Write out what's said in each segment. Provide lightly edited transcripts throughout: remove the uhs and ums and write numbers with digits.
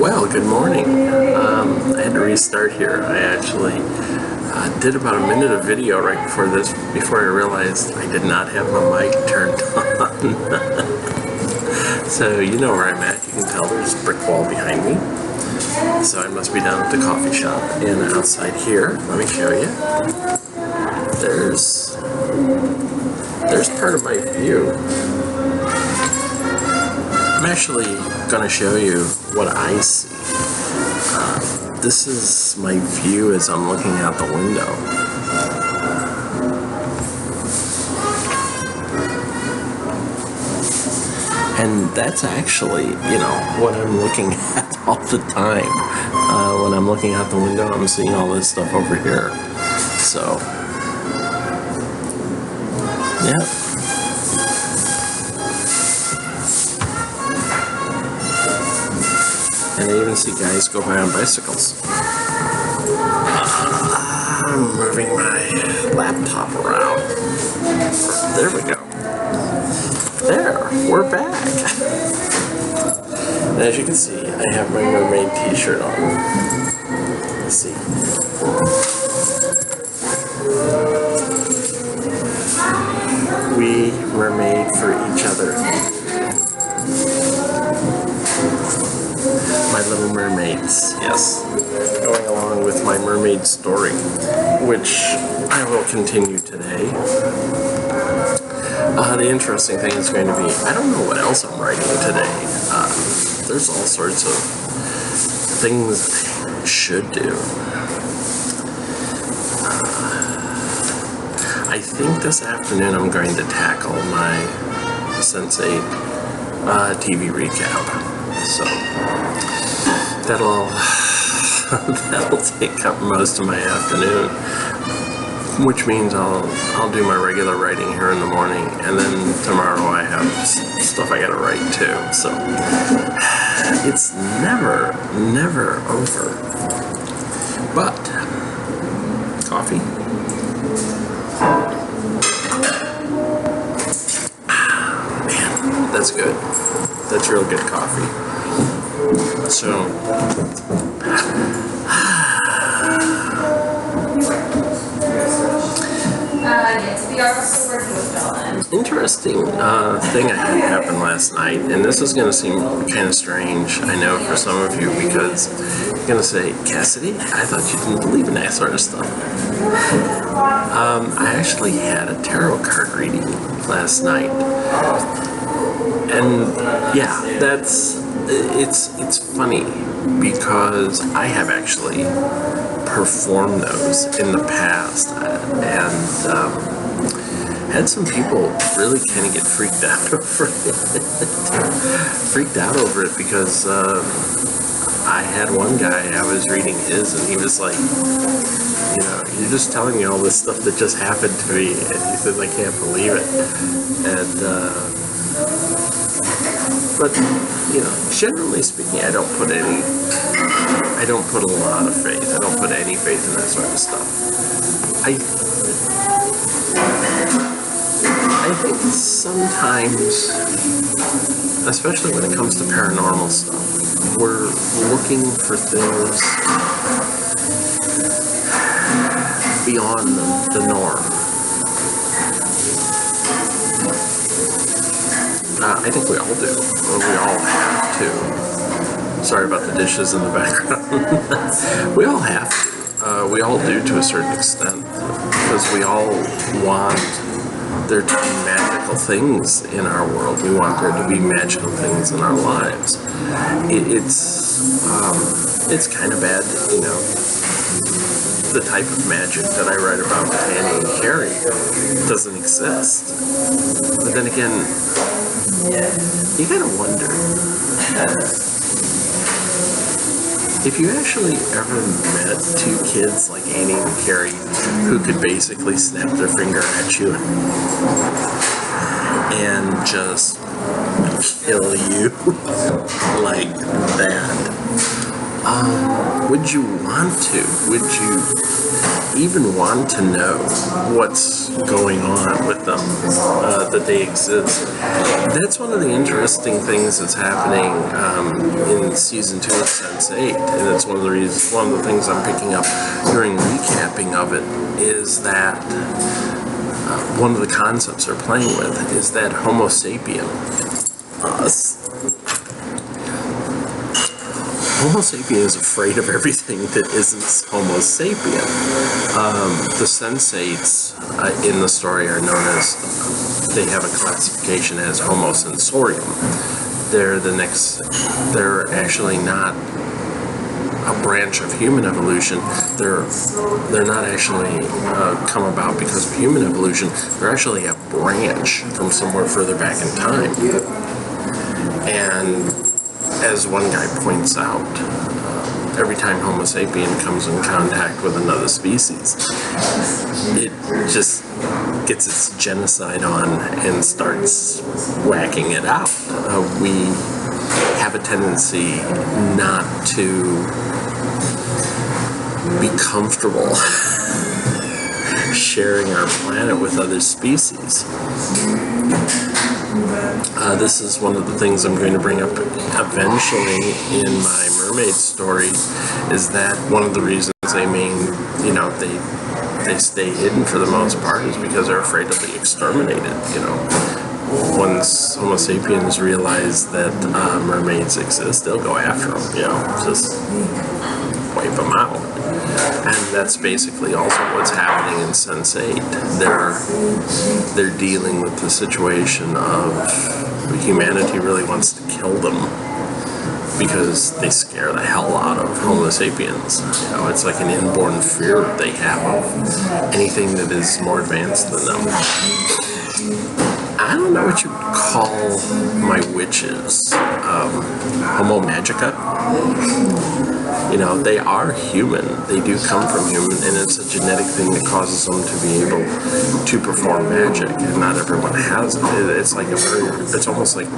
Well, good morning. I had to restart here. I actually did about a minute of video right before this, before I realized I did not have my mic turned on. So you know where I'm at. You can tell there's a brick wall behind me. So I must be down at the coffee shop. And outside here, let me show you. There's part of my view. I'm actually going to show you what I see. This is my view as I'm looking out the window. And that's actually, you know, what I'm looking at all the time. When I'm looking out the window, I'm seeing all this stuff over here. So, yeah. And I even see guys go by on bicycles. I'm moving my laptop around. There we go. There, we're back. And as you can see, I have my mermaid t-shirt on. Let's see. We mermaid for each other. My little mermaids, yes. Going along with my mermaid story, which I will continue today. The interesting thing is going to be, I don't know what else I'm writing today. There's all sorts of things I should do. I think this afternoon I'm going to tackle my Sense8 TV recap. So that'll take up most of my afternoon, which means I'll do my regular writing here in the morning, and then tomorrow I have stuff I gotta write too. So it's never over. But coffee. Man, that's good. That's real good coffee. So, interesting thing I had happen last night, and this is going to seem kind of strange, I know, for some of you, because you're going to say, Cassidy, I thought you didn't believe in that sort of stuff. I actually had a tarot card reading last night, and yeah, it's funny because I have actually performed those in the past, and had some people really kind of get freaked out over it. Because I had one guy, I was reading his, and he was like, you know, you're just telling me all this stuff that just happened to me, and he said, I can't believe it. And but, you know, generally speaking, I don't put a lot of faith. I don't put any faith in that sort of stuff. I think sometimes, especially when it comes to paranormal stuff, we're looking for things beyond the norm. I think we all do. We all have to. Sorry about the dishes in the background. We all have to. We all do to a certain extent, because we all want there to be magical things in our world. We want there to be magical things in our lives. It's kind of bad, you know, the type of magic that I write about with Annie and Carrie doesn't exist. But then again, you gotta wonder, if you actually ever met two kids like Annie and Carrie who could basically snap their finger at you and just kill you like that, would you want to? Would you even want to know what's going on with them, that they exist? That's one of the interesting things that's happening in season 2 of Sense8, and it's one of the things I'm picking up during recapping of it is that one of the concepts they're playing with is that Homo sapien, us. Homo sapien is afraid of everything that isn't Homo sapien. The sensates in the story are known as, they have a classification as Homo sensorium. They're actually not a branch of human evolution. They're not actually come about because of human evolution. They're actually a branch from somewhere further back in time. And as one guy points out, every time Homo sapien comes in contact with another species, it just gets its genocide on and starts whacking it out. We have a tendency not to be comfortable sharing our planet with other species. This is one of the things I'm going to bring up eventually in my mermaid story, is that one of the reasons they stay hidden for the most part is because they're afraid to be exterminated. Once Homo sapiens realize that mermaids exist, they'll go after them, just wipe them out. And that's basically also what's happening in Sense8. They're dealing with the situation of humanity really wants to kill them because they scare the hell out of Homo sapiens. It's like an inborn fear that they have of anything that is more advanced than them. I don't know what you call my witches. Homo magica? They are human. They do come from human, and it's a genetic thing that causes them to be able to perform magic, and not everyone has it. It's almost like,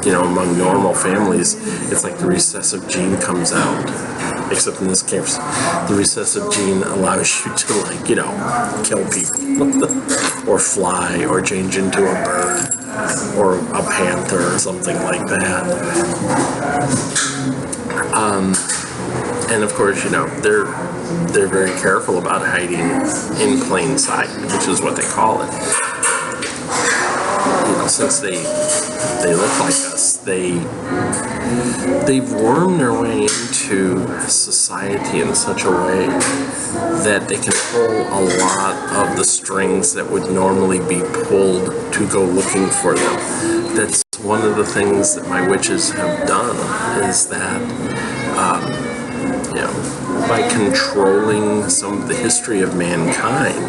among normal families, it's like the recessive gene comes out. Except in this case, the recessive gene allows you to, kill people, or fly, or change into a bird, or a panther, or something like that. And of course, they're very careful about hiding in plain sight, which is what they call it. Since they look like us, they've wormed their way into society in such a way that they can pull a lot of the strings that would normally be pulled to go looking for them. That's one of the things that my witches have done, is that by controlling some of the history of mankind,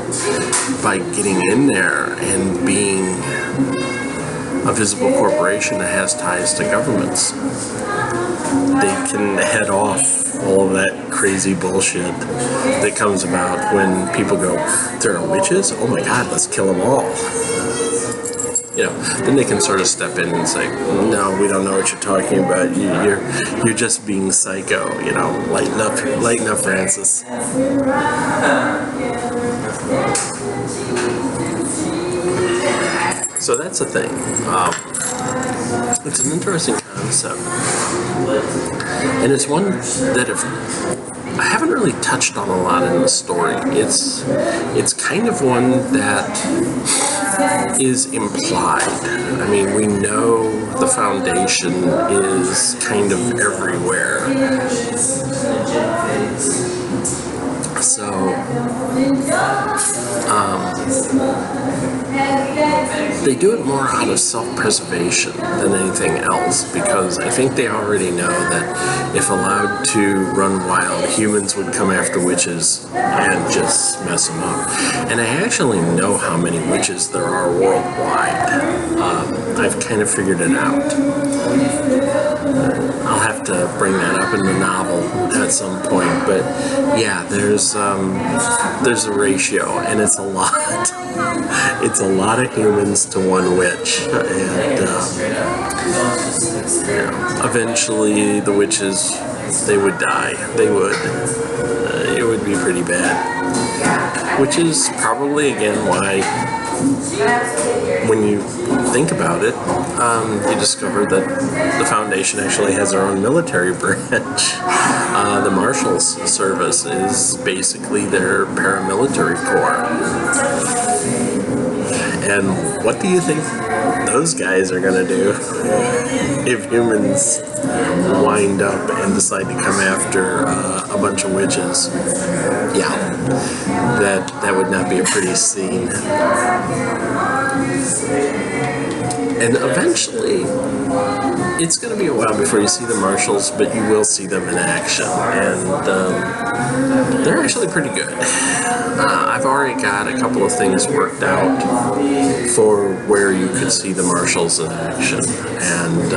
by getting in there and being a visible corporation that has ties to governments, they can head off all of that crazy bullshit that comes about when people go, there are witches? Oh my god, let's kill them all. Then they can sort of step in and say, no, we don't know what you're talking about. You're just being psycho. Lighten up, Francis. So that's a thing. It's an interesting concept, and it's one that I haven't really touched on a lot in the story. It's kind of one that is implied. I mean, we know the Foundation is kind of everywhere. So, they do it more out of self-preservation than anything else, because I think they already know that if allowed to run wild, humans would come after witches and just mess them up. And I actually know how many witches there are worldwide. I've kind of figured it out. I'll have to bring that up in the novel at some point, but yeah, there's a ratio, and it's a lot. It's a lot of humans to one witch, and eventually the witches, they would die. They would. It would be pretty bad. Which is probably, again, why when you think about it, you discover that the Foundation actually has their own military branch. The Marshals Service is basically their paramilitary corps. And what do you think those guys are going to do if humans wind up and decide to come after a bunch of witches? Yeah, that would not be a pretty scene. And eventually, it's going to be a while before you see the Marshals, but you will see them in action, and they're actually pretty good. I've already got a couple of things worked out for where you could see the Marshals in action, and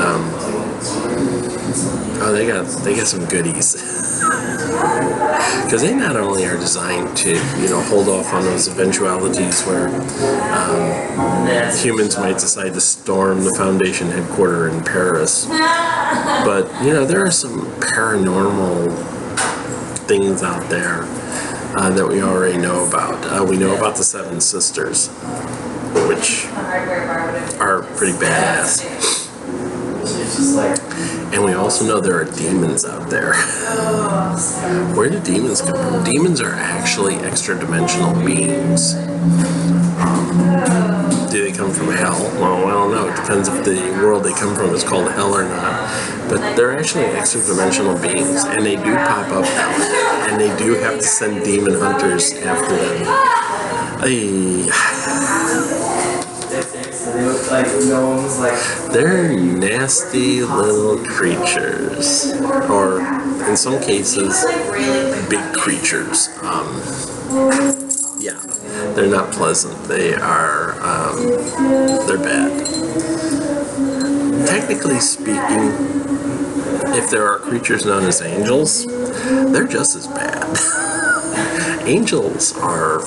they got some goodies. Because they not only are designed to, hold off on those eventualities where humans might decide to storm the Foundation headquarters in Paris, but, there are some paranormal things out there that we already know about. We know about the Seven Sisters, which are pretty badass. And we also know there are demons out there. Where do demons come from? Demons are actually extra-dimensional beings. Do they come from hell? Well, I don't know. It depends if the world they come from is called hell or not. But they're actually extra-dimensional beings, and they do pop up now. And they do have to send demon hunters after them. They're nasty little creatures, or in some cases, big creatures. Yeah, they're not pleasant. They're bad. Technically speaking, if there are creatures known as angels, they're just as bad. Angels are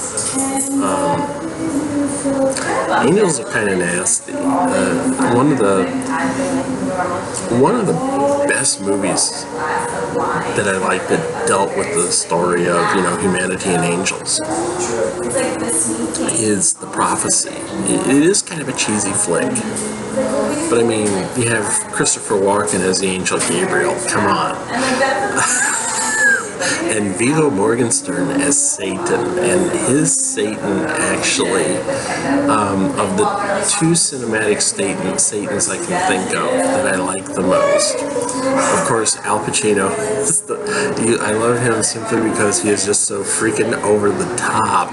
kind of nasty. One of the best movies that I like that dealt with the story of humanity and angels is The Prophecy. It is kind of a cheesy flick, but I mean, you have Christopher Walken as the angel Gabriel. Come on. And Viggo Mortensen as Satan, and his Satan actually, of the two cinematic Satans I can think of that I like the most. Of course, Al Pacino. I love him simply because he is just so freaking over the top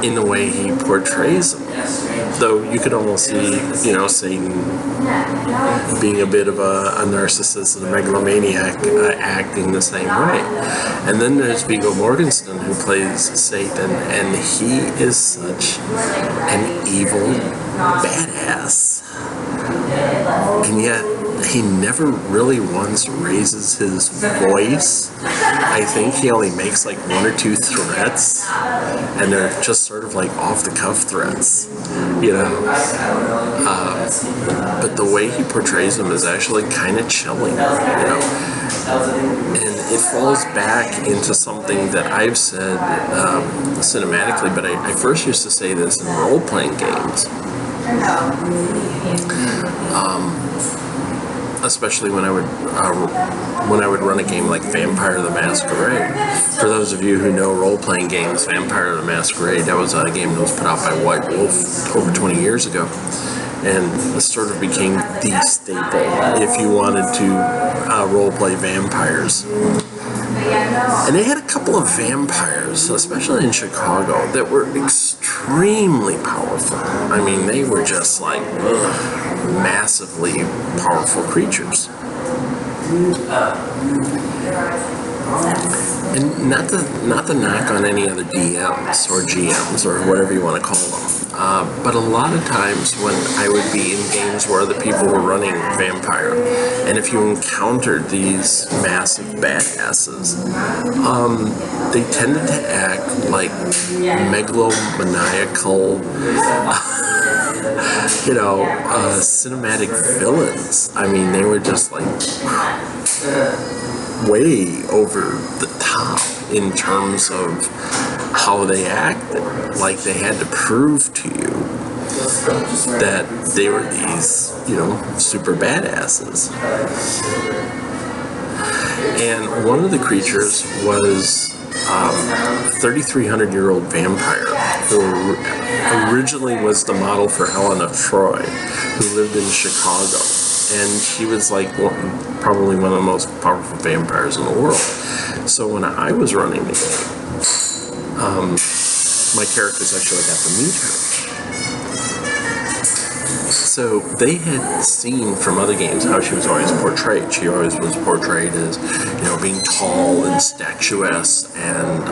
in the way he portrays him. Though you could almost see, Satan being a bit of a narcissist and a megalomaniac acting the same way. And then there's Viggo Mortensen who plays Satan, and he is such an evil badass. And yet, he never really once raises his voice. I think he only makes like one or two threats, and they're just sort of like off-the-cuff threats, but the way he portrays them is actually kind of chilling, and it falls back into something that I've said cinematically, but I first used to say this in role-playing games. Especially when I would run a game like Vampire the Masquerade. For those of you who know role-playing games, Vampire the Masquerade, that was a game that was put out by White Wolf over 20 years ago, and it sort of became the staple if you wanted to role-play vampires. And they had a couple of vampires, especially in Chicago, that were extremely powerful. I mean, they were just like massively powerful creatures. And not to knock on any other DMs or GMs or whatever you want to call them, but a lot of times when I would be in games where other people were running Vampire, and if you encountered these massive badasses, they tended to act like megalomaniacal you know, cinematic villains. I mean, they were just like way over the top in terms of how they acted. Like they had to prove to you that they were these, you know, super badasses. And one of the creatures was 3,300-year-old vampire who originally was the model for Helen of Troy, who lived in Chicago. And she was like probably one of the most powerful vampires in the world. So when I was running the game, my characters actually got to meet her. So they had seen from other games how she was always portrayed. She always was portrayed as, you know, being tall and statuesque and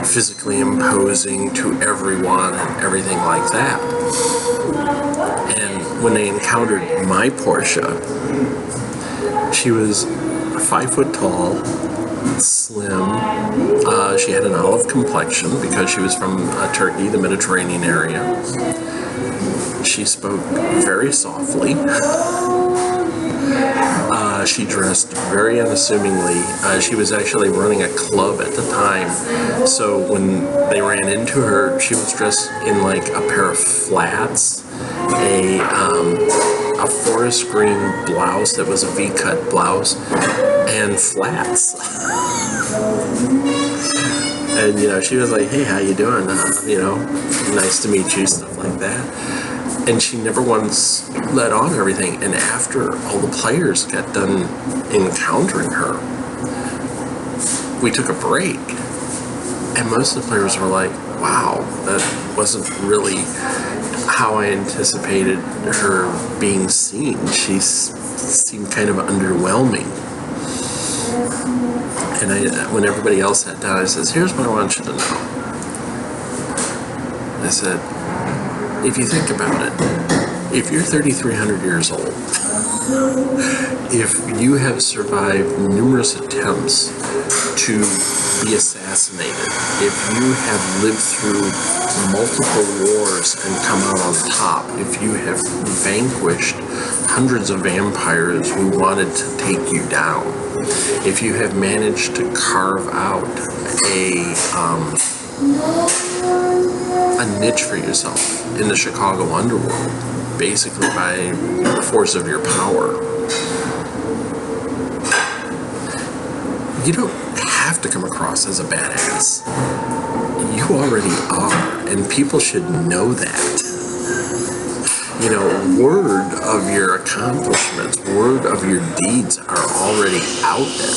physically imposing to everyone and everything like that. And when they encountered my Portia, she was 5 foot tall, slim. She had an olive complexion because she was from Turkey, the Mediterranean area. She spoke very softly. She dressed very unassumingly. She was actually running a club at the time, so when they ran into her, she was dressed in like a pair of flats, a forest green blouse that was a V-cut blouse, and flats. And, you know, she was like, hey, how you doing? You know, nice to meet you, stuff like that. And she never once let on everything. And after all the players got done encountering her, we took a break. And most of the players were like, wow, that wasn't really how I anticipated her being seen. She seemed kind of underwhelming. And when everybody else sat down, I says, here's what I want you to know. I said, if you think about it, if you're 3,300 years old, if you have survived numerous attempts to be assassinated, if you have lived through multiple wars and come out on top, if you have vanquished hundreds of vampires who wanted to take you down, if you have managed to carve out a niche for yourself in the Chicago underworld, basically by the force of your power, you don't have to come across as a badass. You already are, and people should know that. You know, word of your accomplishments, word of your deeds are already out there.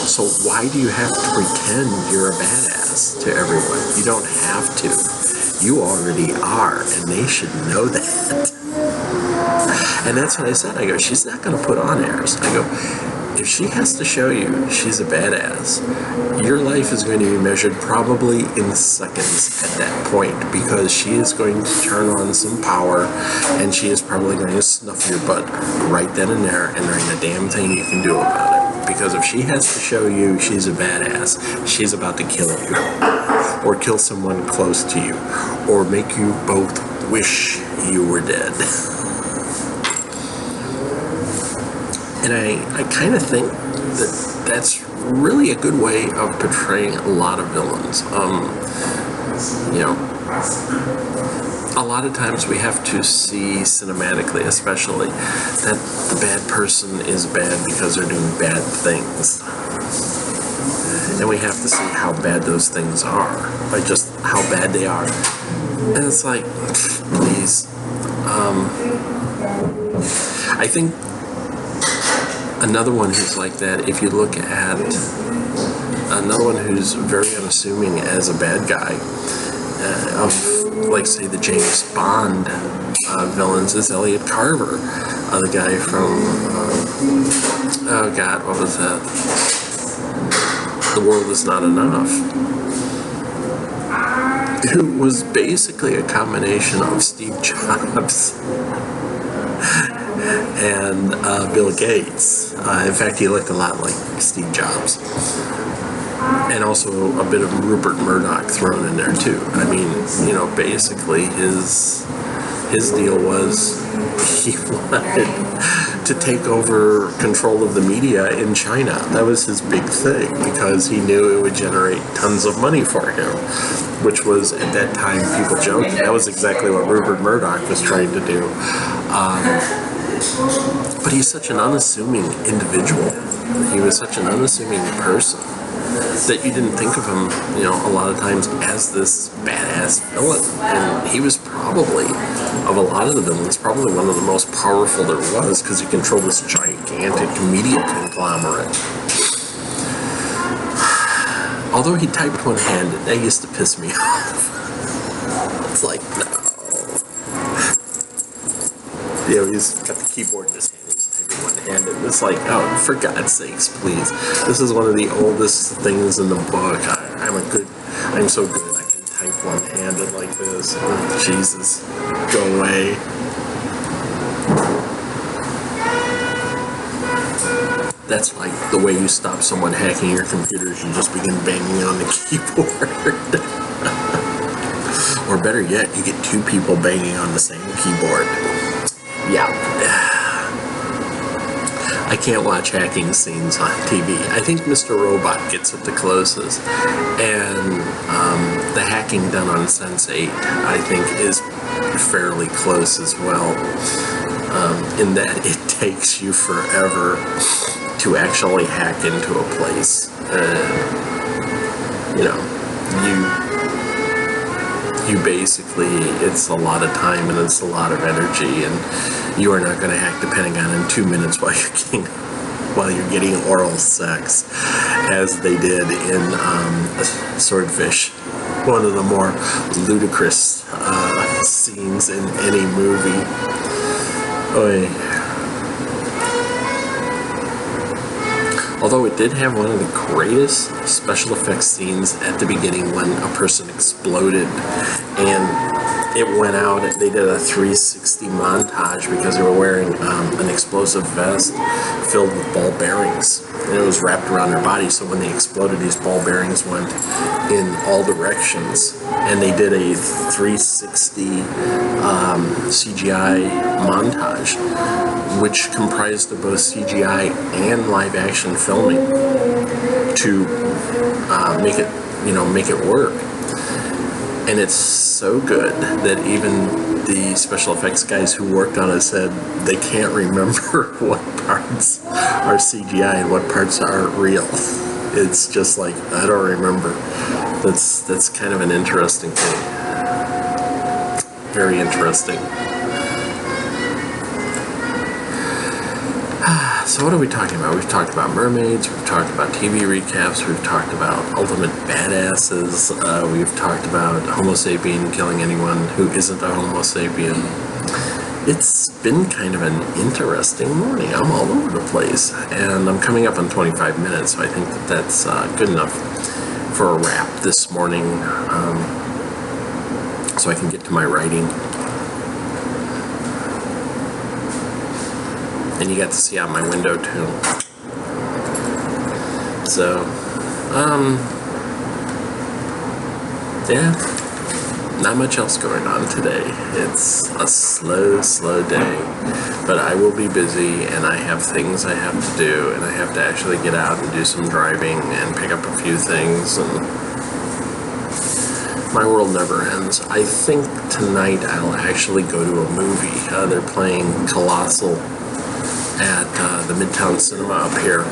So why do you have to pretend you're a badass to everyone? You don't have to. You already are, and they should know that. And that's what I said. I go, she's not going to put on airs. I go, if she has to show you she's a badass, your life is going to be measured probably in seconds at that point, because she is going to turn on some power, and she is probably going to snuff your butt right then and there, and there ain't a damn thing you can do about it. Because if she has to show you she's a badass, she's about to kill you, or kill someone close to you, or make you both wish you were dead. And I kind of think that that's really a good way of portraying a lot of villains. You know, a lot of times we have to see cinematically, especially, that the bad person is bad because they're doing bad things. And we have to see how bad those things are, by just how bad they are. And it's like, please. I think another one who's like that, if you look at another one who's very unassuming as a bad guy, of, like, say, the James Bond villains, is Elliot Carver, the guy from, oh God, what was that? The World Is Not Enough, who was basically a combination of Steve Jobs and Bill Gates. In fact, he looked a lot like Steve Jobs. And also a bit of Rupert Murdoch thrown in there too. I mean, you know, basically his his deal was he wanted to take over control of the media in China. That was his big thing, because he knew it would generate tons of money for him, which was, at that time, people joked, that was exactly what Rupert Murdoch was trying to do. But he's such an unassuming individual. He was such an unassuming person that you didn't think of him, you know, a lot of times as this badass villain. And he was probably, of a lot of the villains, probably one of the most powerful there was, because he controlled this gigantic media conglomerate. Although he typed one-handed, that used to piss me off. It's like, no. You know, he's got the keyboard in his hand. One-handed. It's like, oh, for God's sakes, please. This is one of the oldest things in the book. I'm so good I can type one-handed like this. Oh, Jesus, go away. That's like the way you stop someone hacking your computers. You just begin banging on the keyboard. Or better yet, you get two people banging on the same keyboard. Yeah. I can't watch hacking scenes on TV. I think Mr. Robot gets it the closest. And the hacking done on Sense8, I think, is fairly close as well. In that it takes you forever to actually hack into a place. You know, you basically, it's a lot of time and it's a lot of energy, and you are not going to hack the Pentagon in 2 minutes while you're getting oral sex, as they did in Swordfish, one of the more ludicrous scenes in any movie. Oy. Although it did have one of the greatest special effects scenes at the beginning when a person exploded and it went out. They did a 360 montage because they were wearing an explosive vest filled with ball bearings. And it was wrapped around their body, so when they exploded, these ball bearings went in all directions. And they did a 360 CGI montage, which comprised of both CGI and live-action filming to make it work. And it's so good that even the special effects guys who worked on it said they can't remember what parts are CGI and what parts are real. It's just like, I don't remember. That's kind of an interesting thing. Very interesting. So what are we talking about? We've talked about mermaids, we've talked about TV recaps, we've talked about ultimate badasses, we've talked about Homo sapien killing anyone who isn't a Homo sapien. It's been kind of an interesting morning. I'm all over the place, and I'm coming up on 25 minutes, so I think that that's good enough for a wrap this morning, so I can get to my writing. And you got to see out my window too. So, yeah, not much else going on today. It's a slow, slow day, but I will be busy, and I have things I have to do, and I have to actually get out and do some driving and pick up a few things, and my world never ends. I think tonight I'll actually go to a movie. They're playing Colossal at the Midtown Cinema up here.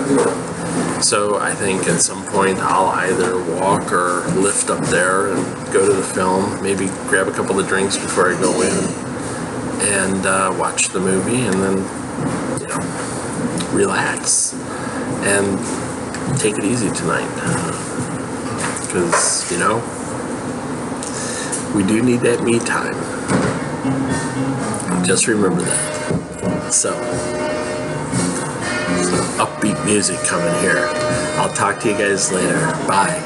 So I think at some point I'll either walk or lift up there and go to the film, maybe grab a couple of drinks before I go in and watch the movie, and then, you know, relax and take it easy tonight. Because, you know, we do need that me time. Just remember that. So upbeat music coming here. I'll talk to you guys later. Bye.